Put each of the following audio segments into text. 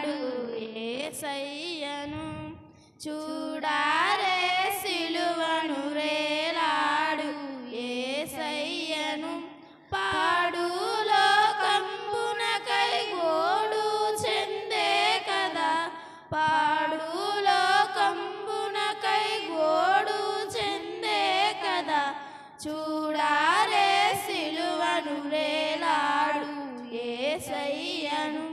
వేలాడు యేసయ్యను చూడారే సిలువను వేలాడు యేసయ్యను పాడు లోకంబునకై గోడు చెందే కదా పాడు లోకంబునకై గోడు చెందే కదా చూడారే సిలువను వేలాడు యేసయ్యను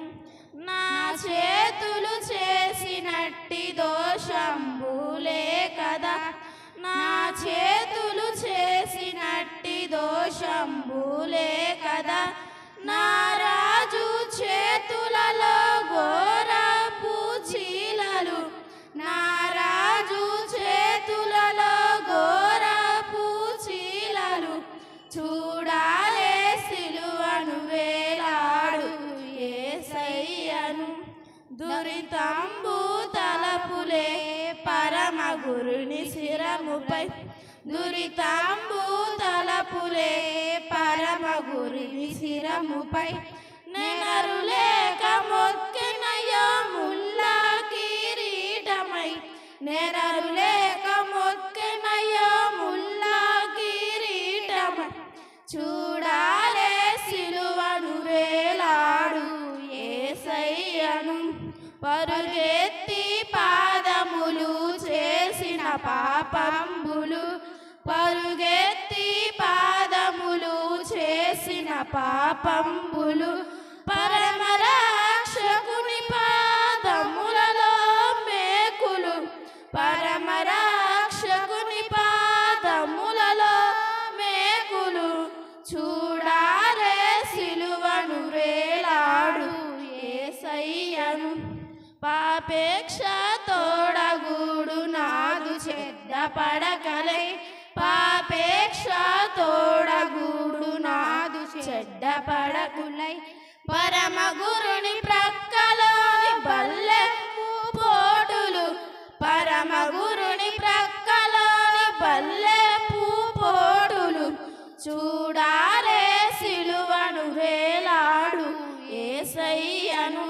నా చేతులు చేసినట్టి దోషంబులే కదా నా చేతులు చేసినట్టి దోషంబులే కదా నా రాజు చేతులలో ఘోరపు చీలలు నా రాజు చేతులలో ఘోరపు చీలలు చూడాలే సిలువను వేలాడు యేసయ్యను దురితంబు తలపులే పరమ గురుని శిరముపై దురితంబు తలపులే పరమ గురుని శిరముపై నెనరులేక మొక్కెనయ్యో ముల్లా కిరీటమై నెనరులేక మొక్కెనయ్యో ముల్లా కిరీటమై చూడాలే సిలువను వేలాడు యేసయ్యను పరుగెత్తి పాదములు చేసిన పాపంబులు పరుగెత్తి పాదములు చేసిన పాపంబులు పరమరక్షకుని పాదములలో మేకులు పరమరక్షకుని పాదములలో మేకులు చూడారే సిలువను వేలాడు యేసయ్యను పాపేక్ష తోడగూడు నాదు చెడ్డ పడకలై పాపేక్ష తోడగూడు నాదు చెడ్డ పడకులై పరమ గురుని ప్రక్కలోని బల్లెపు పోటులు పరమ గురుని ప్రక్కలోని బల్లెపు పోటులు చూడారే సిలువను వేలాడు యేసయ్యను